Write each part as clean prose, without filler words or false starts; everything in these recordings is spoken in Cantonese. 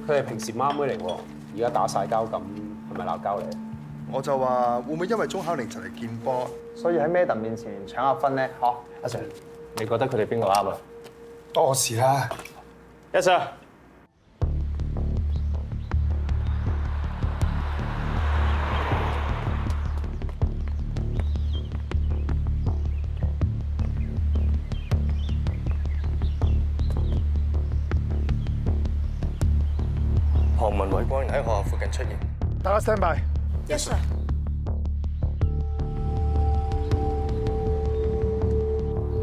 佢係平時媽妹嚟喎，而家打晒交咁，係咪鬧交嚟？我就話會唔會因為鐘巧玲就嚟見波，所以喺 Madam 面前搶下分咧？嗬，阿 Sir，你覺得佢哋邊個啱啊？多事啦。 Yes sir。龐文偉果然喺學校附近出現。大家 stand by。 Yes sir。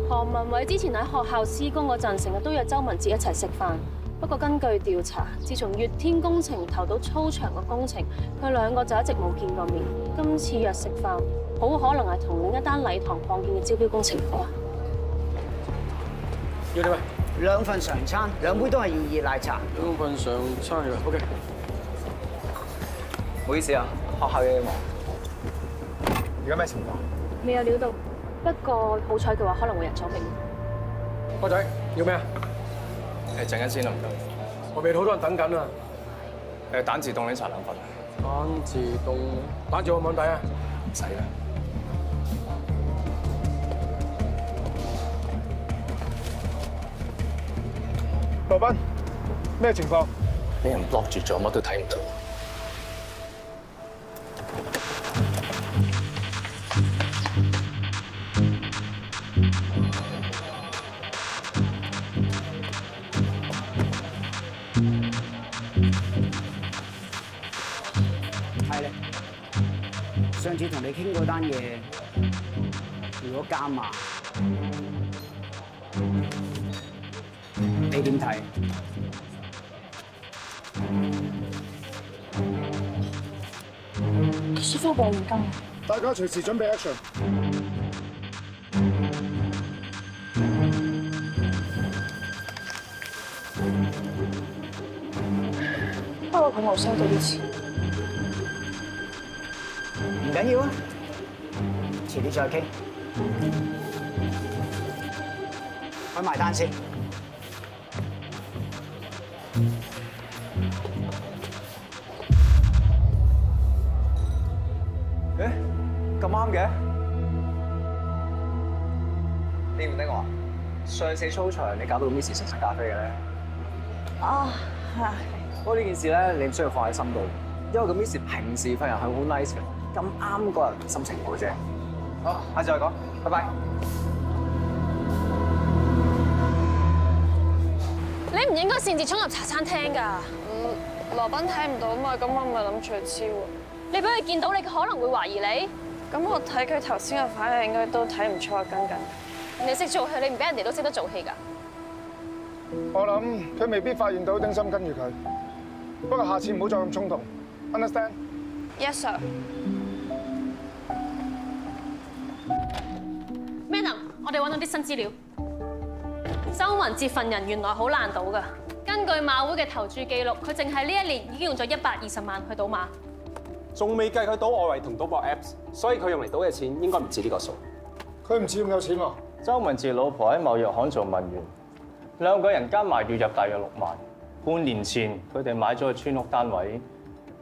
龐文偉之前喺學校施工嗰陣，成日都約周文哲一齊食飯。不過根據調查，自從月天工程投到操場嘅工程，佢兩個就一直冇見過面。今次約食飯，好可能係同另一單禮堂擴建嘅招標工程有關。要點啊？ 2份常餐，2杯都係熱奶茶。2份常餐嘅 ，OK。唔好意思啊，學校有嘢忙。而家咩情況？未有料到，不過好彩嘅話，可能會人手並。波仔要咩啊？陣間先啦，唔該。後邊好多人等緊啊！蛋治凍檸茶2份。蛋治凍，蛋治有冇問題啊？唔使啦。 羅賓，咩情況？俾人 block 住咗，乜都睇唔到。係咧，上次同你傾嗰單嘢，如果加碼，你點睇？師傅報唔跟。大家隨時準備 action。不過佢冇收到啲錢。唔緊要啊，遲啲再傾。開埋單先。誒，咁啱嘅？你唔聽我啊？上次操場你搞到 Miss 食咖啡嘅咧？啊，係。不過呢件事咧，你唔需要放喺心度，因為個 Miss 平時份人係好 nice 嘅，咁啱嗰日心情好啫。好，下次再講，拜拜。你唔應該擅自衝入茶餐廳㗎。羅賓睇唔到嘛，咁我咪諗住去招。你俾佢見到，你可能會懷疑你。咁我睇佢頭先嘅反應，應該都睇唔出我跟緊。你識做戲，你唔俾人哋都識得做戲㗎。我諗佢未必發現到丁心跟住佢，不過下次唔好再咁衝動 ，understand？ Yes sir。Madam， 我哋揾到啲新資料。周文哲份人原來好難賭㗎。根據馬會嘅投注記錄，佢淨係呢一年已經用咗120萬去賭馬。仲未計佢賭外圍同賭博 Apps， 所以佢用嚟賭嘅錢應該唔止呢個數。佢唔似咁有錢喎。周文哲老婆喺貿易行做文員，2個人加埋月入大約6萬。半年前佢哋買咗個村屋單位，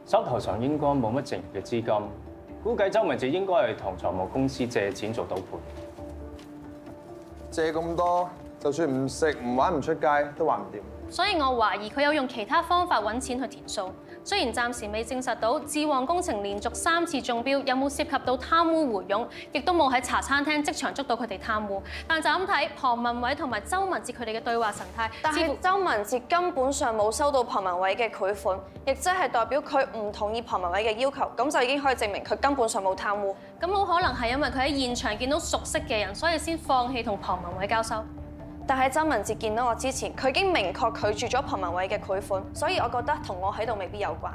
手頭上應該冇乜剩餘嘅資金，估計周文哲應該係同財務公司借錢做賭盤。借咁多，就算唔食唔玩唔出街都還唔掂。所以我懷疑佢有用其他方法揾錢去填數。雖然暫時未證實到智旺工程連續3次中標有冇涉及到貪污回佣，亦都冇喺茶餐廳即場捉到佢哋貪污。但就咁睇，龐文偉同埋周文哲佢哋嘅對話神態，但係周文哲根本上冇收到龐文偉嘅賄款，亦即係代表佢唔同意龐文偉嘅要求，咁就已經可以證明佢根本上冇貪污。咁好可能係因為佢喺現場見到熟悉嘅人，所以先放棄同龐文偉交收。但係周文哲見到我之前，佢已經明確拒絕咗龐文偉嘅賄款，所以我覺得同我喺度未必有關。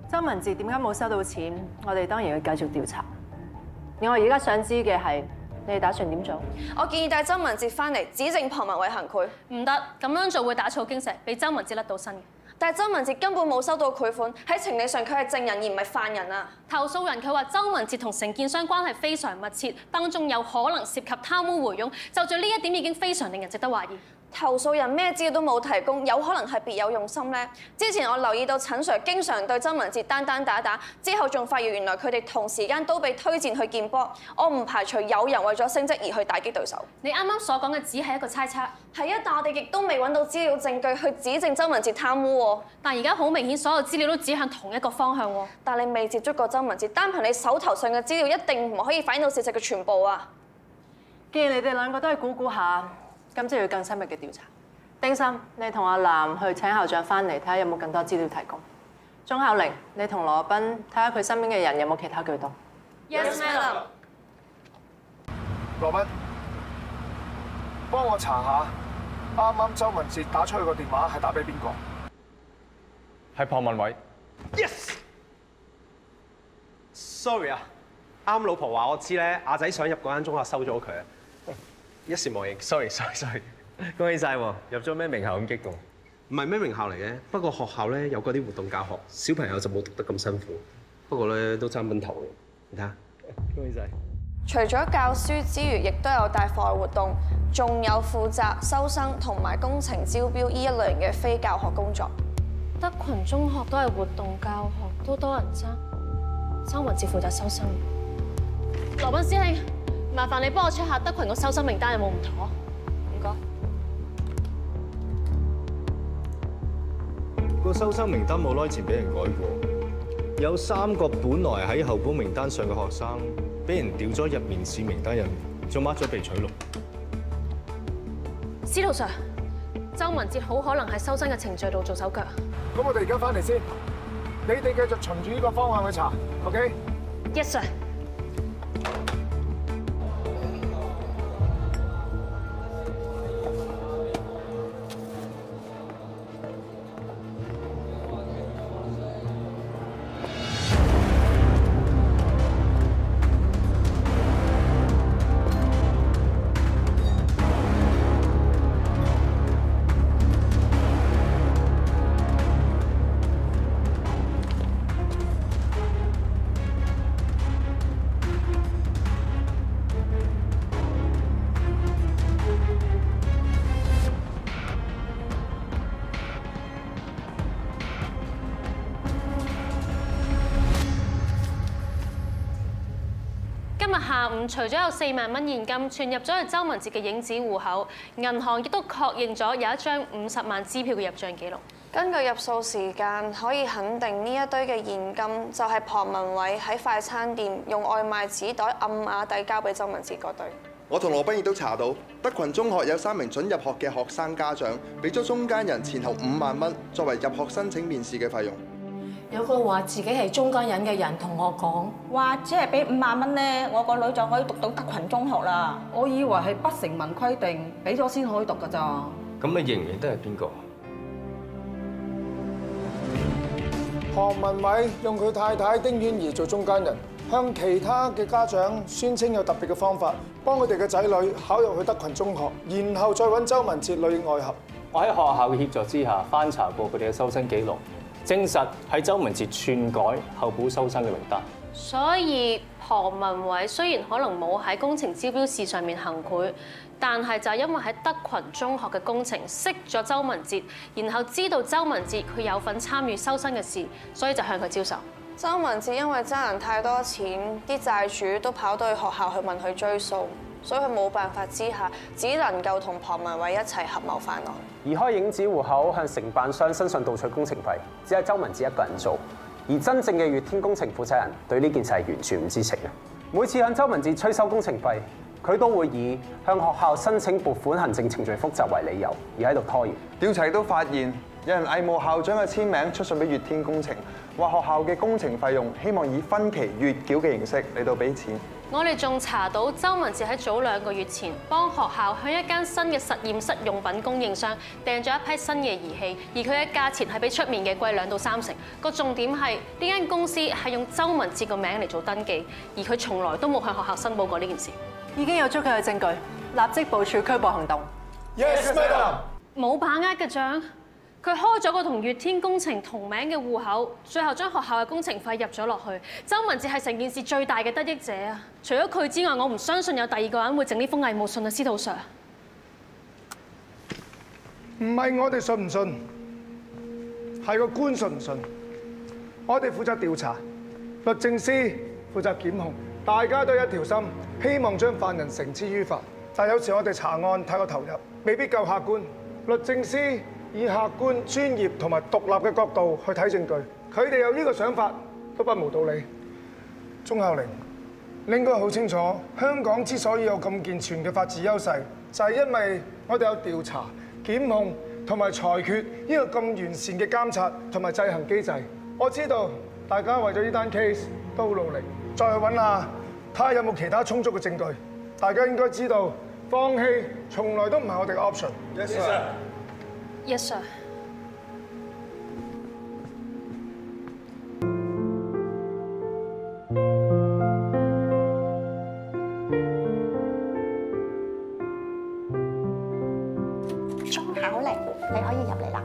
周文哲點解冇收到錢？我哋當然要繼續調查。而我而家想知嘅係，你哋打算點做？我建議帶周文哲翻嚟指證龐文偉行賄。唔得，咁樣做會打草驚蛇，俾周文哲甩到身嘅。但係周文哲根本冇收到賄款，喺情理上佢係證人而唔係犯人啊！投訴人佢話周文哲同承建商關係非常密切，當中有可能涉及貪污回佣，就住呢一點已經非常令人值得懷疑。投訴人咩資料都冇提供，有可能係別有用心呢。之前我留意到陳 Sir 經常對周文哲單打，之後仲發現原來佢哋同時間都被推薦去見波。我唔排除有人為咗升職而去打擊對手。你啱啱所講嘅只係一個猜測，係啊，但我哋亦都未揾到資料證據去指證周文哲貪污喎。但而家好明顯，所有資料都指向同一個方向喎。但你未接觸過周文哲，單憑你手頭上嘅資料，一定唔可以反映到事實嘅全部啊！既然你哋兩個都係估下，咁就要更深入嘅調查。丁森，你同阿南去請校長翻嚟睇下有冇更多資料提供。鐘巧玲，你同羅賓睇下佢身邊嘅人有冇其他舉動。Yes, madam。羅賓，幫我查下，啱啱周文哲打出去個電話係打俾邊個？係龐文偉。Yes。Sorry 啊，啱老婆話我知咧，阿仔想入嗰間中學收咗佢啊，一時無應。Sorry。恭喜晒喎！入咗咩名校咁激動？唔係咩名校嚟嘅，不過學校咧有嗰啲活動教學，小朋友就冇讀得咁辛苦。不過咧都爭奔頭嘅，你睇下。恭喜晒！除咗教書之餘，亦都有帶課外活動，仲有負責收生同埋工程招標呢一類型嘅非教學工作。德群中學都係活動教學，都多人爭。周文哲負責收生。羅賓師兄，麻煩你幫我 check 下德群個收生名單有冇唔妥。唔該。個收生名單冇耐前俾人改過，有3個本來喺候補名單上嘅學生，俾人調咗入面試名單入面，仲 mark 咗被取錄。司徒 Sir， 周文哲好可能喺收生嘅程序度做手腳。咁我哋而家翻嚟先，你哋繼續循住呢個方向去查 ，OK？ Yes sir。今日下午，除咗有4萬蚊現金存入咗去周文哲嘅影子戶口，銀行亦都確認咗有一張50萬支票嘅入帳記錄。根據入數時間，可以肯定呢一堆嘅現金就係龐文偉喺快餐店用外賣紙袋暗啞底交俾周文哲嗰堆。我同羅賓亦都查到，德群中學有3名準入學嘅學生家長，俾咗中間人前後5萬蚊作為入學申請面試嘅費用。有個話自己係中間人嘅人同我講，話只係俾5萬蚊咧，我個女就可以讀到德群中學啦。我以為係不成文規定，俾咗先可以讀㗎咋。咁你認唔認得係邊個？龐文偉用佢太太丁婉儀做中間人，向其他嘅家長宣稱有特別嘅方法，幫佢哋嘅仔女考入去德群中學，然後再揾周文哲裏外合。我喺學校嘅協助之下，翻查過佢哋嘅收生記錄，證實係周文哲篡改候補收生嘅名單。所以龐文偉雖然可能冇喺工程招標試上面行賄，但係就係因為喺德群中學嘅工程識咗周文哲，然後知道周文哲佢有份參與收生嘅事，所以就向佢招手。周文哲因為爭人太多錢，啲債主都跑到去學校去問佢追數，所以佢冇辦法之下，只能夠同龐文偉一齊合謀犯案。而開影子戶口向承辦商身上盜取工程費，只係周文哲一個人做，而真正嘅月天工程負責人對呢件事係完全唔知情嘅。每次向周文哲催收工程費，佢都會以向學校申請撥款行政程序複雜為理由，而喺度拖延。調查亦都發現，有人偽冒校長嘅簽名出信俾月天工程，話學校嘅工程費用希望以分期月繳嘅形式嚟到俾錢。我哋仲查到周文哲喺早2個月前幫學校向一間新嘅實驗室用品供應商訂咗一批新嘅儀器，而佢嘅價錢係比出面嘅貴2到3成。個重點係呢間公司係用周文哲個名嚟做登記，而佢從來都冇向學校申報過呢件事。已經有足夠嘅證據，立即部署拘捕行動。Yes, madam。冇把握嘅獎。佢開咗個同月天工程同名嘅戶口，最後將學校嘅工程費入咗落去。周文哲係成件事最大嘅得益者啊！除咗佢之外，我唔相信有第2個人會整呢封偽冒信啊，司徒 Sir。唔係我哋信唔信，係個官信唔信。我哋負責調查，律政司負責檢控，大家都一條心，希望將犯人繩之於法。但有時我哋查案太過投入，未必夠客觀。律政司以客觀、專業同埋獨立嘅角度去睇證據，佢哋有呢個想法都不無道理。鐘孝玲，你應該好清楚，香港之所以有咁健全嘅法治優勢，就係因為我哋有調查、檢控同埋裁決呢個咁完善嘅監察同埋制衡機制。我知道大家為咗呢單 case 都好努力，再去揾下睇下有冇其他充足嘅證據。大家應該知道，放棄從來都唔係我哋嘅 option。Yes sir。Yes sir。鐘巧玲，你可以入嚟啦。